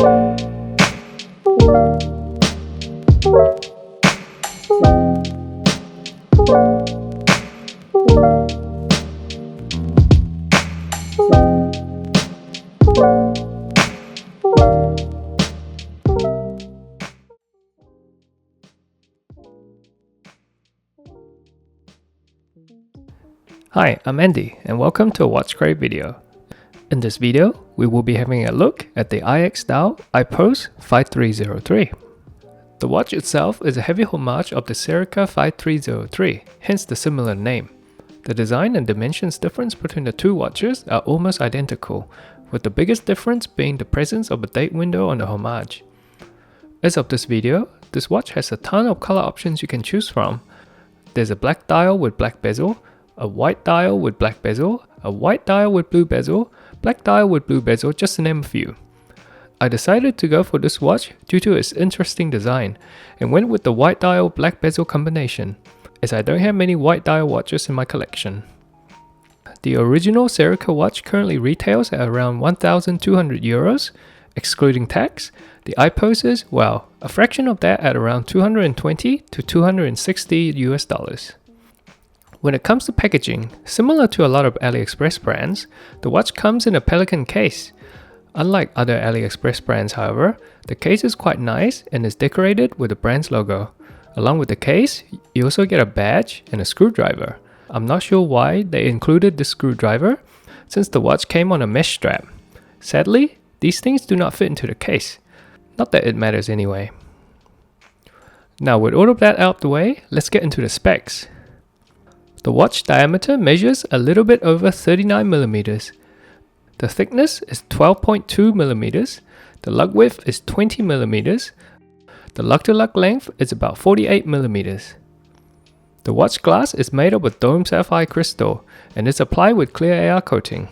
Hi, I'm Andy and welcome to a Watch Crate video. In this video, we will be having a look at the IXDAO IPOSE 5303. The watch itself is a heavy homage of the Serica 5303, hence the similar name. The design and dimensions difference between the two watches are almost identical, with the biggest difference being the presence of a date window on the Homage. As of this video, this watch has a ton of color options you can choose from. There's a black dial with black bezel, a white dial with black bezel, a white dial with blue bezel, black dial with blue bezel, just to name a few. I decided to go for this watch due to its interesting design and went with the white dial black bezel combination, as I don't have many white dial watches in my collection. The original Serica watch currently retails at around 1,200 euros, excluding tax. The IPOSE is, well, a fraction of that at around 220 to 260 US dollars. When it comes to packaging, similar to a lot of AliExpress brands, the watch comes in a pelican case. Unlike other AliExpress brands, however, the case is quite nice and is decorated with the brand's logo. Along with the case, you also get a badge and a screwdriver. I'm not sure why they included this screwdriver, since the watch came on a mesh strap. Sadly, these things do not fit into the case. Not that it matters anyway. Now with all of that out of the way, let's get into the specs. The watch diameter measures a little bit over 39mm. The thickness is 12.2mm. The lug width is 20mm. The lug-to-lug length is about 48mm. The watch glass is made up of dome sapphire crystal and is applied with clear AR coating.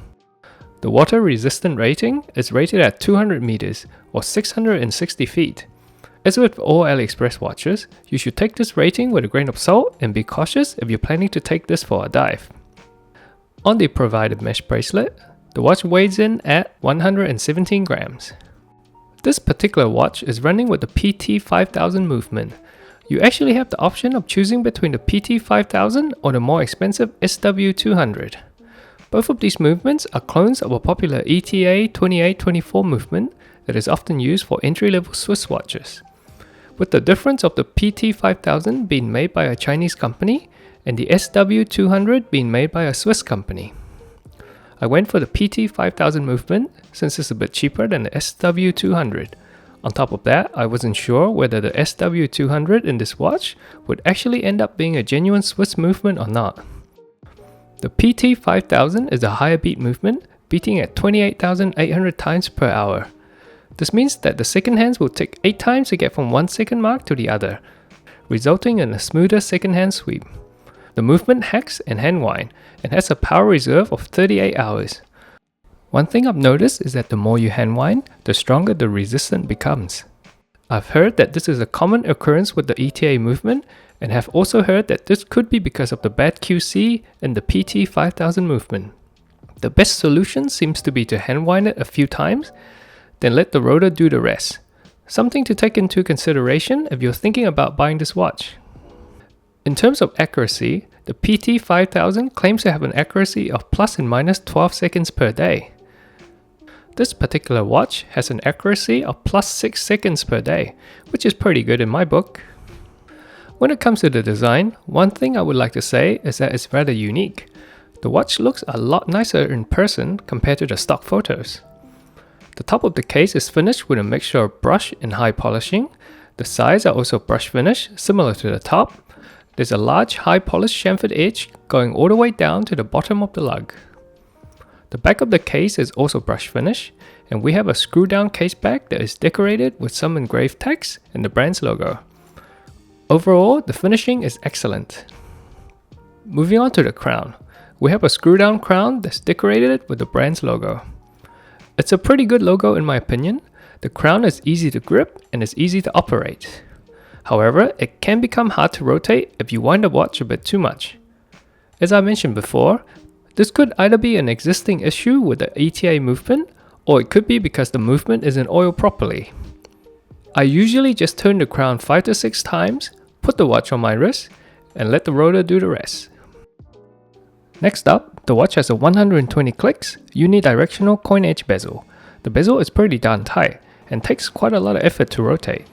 The water resistant rating is rated at 200 meters or 660 feet. As with all AliExpress watches, you should take this rating with a grain of salt and be cautious if you're planning to take this for a dive. On the provided mesh bracelet, the watch weighs in at 117 grams. This particular watch is running with the PT5000 movement. You actually have the option of choosing between the PT5000 or the more expensive SW200. Both of these movements are clones of a popular ETA 2824 movement that is often used for entry-level Swiss watches, with the difference of the PT5000 being made by a Chinese company and the SW200 being made by a Swiss company. I went for the PT5000 movement since it's a bit cheaper than the SW200. On top of that, I wasn't sure whether the SW200 in this watch would actually end up being a genuine Swiss movement or not. The PT5000 is a higher beat movement, beating at 28,800 times per hour. This means that the second hands will take 8 times to get from one second mark to the other, resulting in a smoother second hand sweep. The movement hacks and hand wind and has a power reserve of 38 hours. One thing I've noticed is that the more you hand wind, the stronger the resistance becomes. I've heard that this is a common occurrence with the ETA movement and have also heard that this could be because of the bad QC in the PT5000 movement. The best solution seems to be to hand wind it a few times, then let the rotor do the rest. Something to take into consideration if you're thinking about buying this watch. In terms of accuracy, the PT5000 claims to have an accuracy of plus and minus 12 seconds per day. This particular watch has an accuracy of plus 6 seconds per day, which is pretty good in my book. When it comes to the design, one thing I would like to say is that it's rather unique. The watch looks a lot nicer in person compared to the stock photos. The top of the case is finished with a mixture of brush and high polishing. The sides are also brush finish, similar to the top. There's a large high polished chamfered edge going all the way down to the bottom of the lug. The back of the case is also brush finish, and we have a screw down case back that is decorated with some engraved text and the brand's logo. Overall, the finishing is excellent. Moving on to the crown. We have a screw down crown that's decorated with the brand's logo. It's a pretty good logo in my opinion. The crown is easy to grip and is easy to operate. However, it can become hard to rotate if you wind the watch a bit too much. As I mentioned before, this could either be an existing issue with the ETA movement or it could be because the movement isn't oiled properly. I usually just turn the crown 5 to 6 times, put the watch on my wrist, and let the rotor do the rest. Next up, the watch has a 120 clicks unidirectional coin edge bezel. The bezel is pretty darn tight and takes quite a lot of effort to rotate.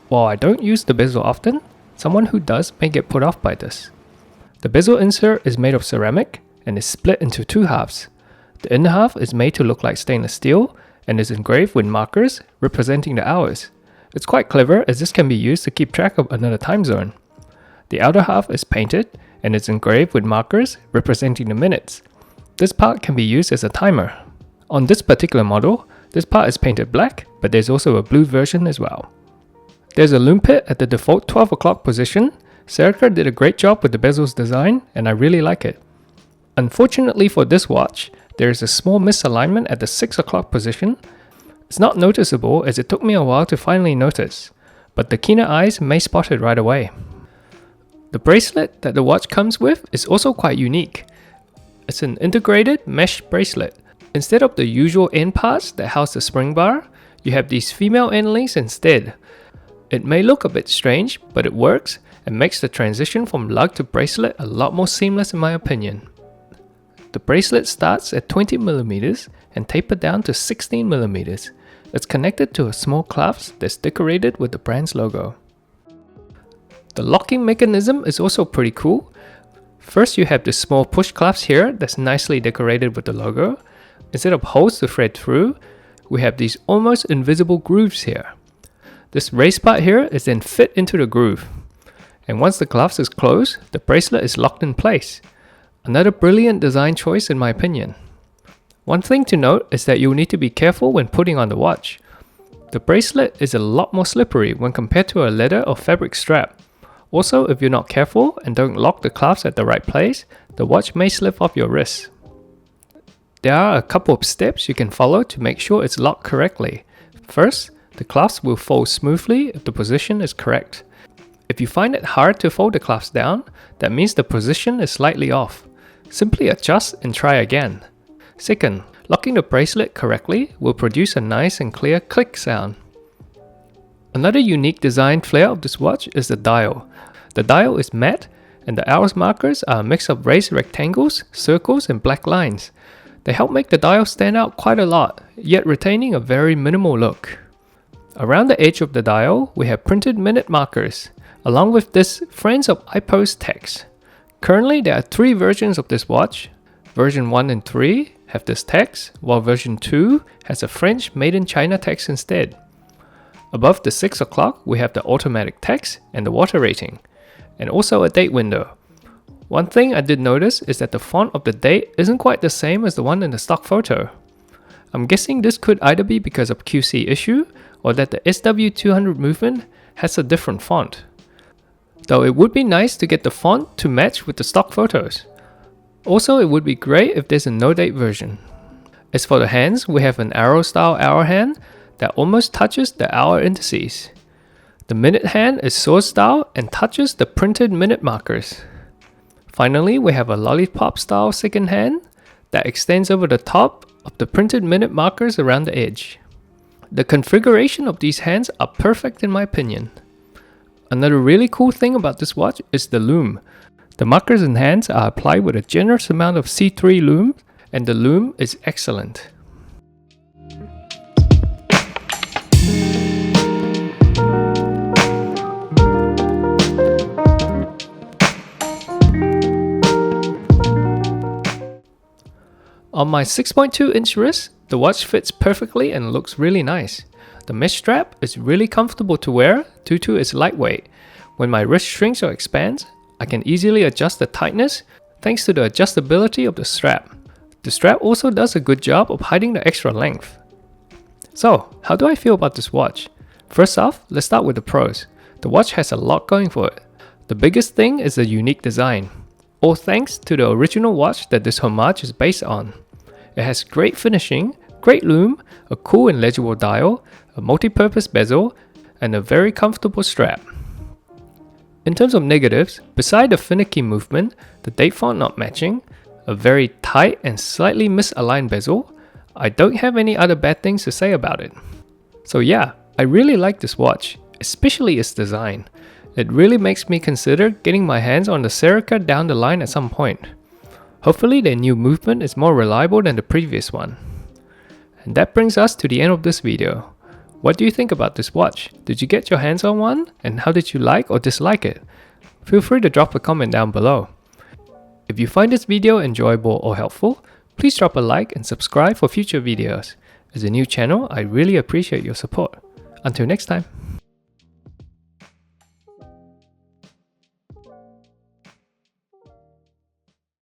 While I don't use the bezel often, someone who does may get put off by this. The bezel insert is made of ceramic and is split into 2 halves. The inner half is made to look like stainless steel and is engraved with markers representing the hours. It's quite clever as this can be used to keep track of another time zone. The outer half is painted and is engraved with markers representing the minutes. This part can be used as a timer. On this particular model, this part is painted black, but there's also a blue version as well. There's a lume pit at the default 12 o'clock position. Serica did a great job with the bezel's design and I really like it. Unfortunately for this watch, there is a small misalignment at the 6 o'clock position. It's not noticeable as it took me a while to finally notice, but the keener eyes may spot it right away. The bracelet that the watch comes with is also quite unique. It's an integrated mesh bracelet. Instead of the usual end parts that house the spring bar, you have these female end links instead. It may look a bit strange, but it works and makes the transition from lug to bracelet a lot more seamless in my opinion. The bracelet starts at 20mm and tapered down to 16mm. It's connected to a small clasp that's decorated with the brand's logo. The locking mechanism is also pretty cool. First you have this small push clasp here that's nicely decorated with the logo. Instead of holes to thread through, we have these almost invisible grooves here. This raised part here is then fit into the groove. And once the clasp is closed, the bracelet is locked in place. Another brilliant design choice in my opinion. One thing to note is that you'll need to be careful when putting on the watch. The bracelet is a lot more slippery when compared to a leather or fabric strap. Also, if you're not careful and don't lock the clasp at the right place, the watch may slip off your wrist. There are a couple of steps you can follow to make sure it's locked correctly. First, the clasp will fold smoothly if the position is correct. If you find it hard to fold the clasp down, that means the position is slightly off. Simply adjust and try again. Second, locking the bracelet correctly will produce a nice and clear click sound. Another unique design flair of this watch is the dial. The dial is matte and the hours markers are a mix of raised rectangles, circles and black lines. They help make the dial stand out quite a lot, yet retaining a very minimal look. Around the edge of the dial, we have printed minute markers, along with this Friends of IPOSE text. Currently, there are 3 versions of this watch. Version 1 and 3 have this text, while version 2 has a French Made in China text instead. Above the 6 o'clock, we have the automatic text and the water rating, and also a date window. One thing I did notice is that the font of the date isn't quite the same as the one in the stock photo. I'm guessing this could either be because of QC issue or that the SW200 movement has a different font. Though it would be nice to get the font to match with the stock photos. Also, it would be great if there's a no date version. As for the hands, we have an arrow style hour hand that almost touches the hour indices. The minute hand is sword style and touches the printed minute markers. Finally, we have a lollipop style second hand that extends over the top of the printed minute markers around the edge. The configuration of these hands are perfect in my opinion. Another really cool thing about this watch is the lume. The markers and hands are applied with a generous amount of C3 lume, and the lume is excellent. On my 6.2-inch wrist, the watch fits perfectly and looks really nice. The mesh strap is really comfortable to wear due to its lightweight. When my wrist shrinks or expands, I can easily adjust the tightness thanks to the adjustability of the strap. The strap also does a good job of hiding the extra length. So, how do I feel about this watch? First off, let's start with the pros. The watch has a lot going for it. The biggest thing is the unique design. All thanks to the original watch that this Homage is based on. It has great finishing, great lume, a cool and legible dial, a multi-purpose bezel, and a very comfortable strap. In terms of negatives, beside the finicky movement, the date font not matching, a very tight and slightly misaligned bezel, I don't have any other bad things to say about it. So yeah, I really like this watch, especially its design. It really makes me consider getting my hands on the Serica down the line at some point. Hopefully their new movement is more reliable than the previous one. And that brings us to the end of this video. What do you think about this watch? Did you get your hands on one? And how did you like or dislike it? Feel free to drop a comment down below. If you find this video enjoyable or helpful, please drop a like and subscribe for future videos. As a new channel, I really appreciate your support. Until next time.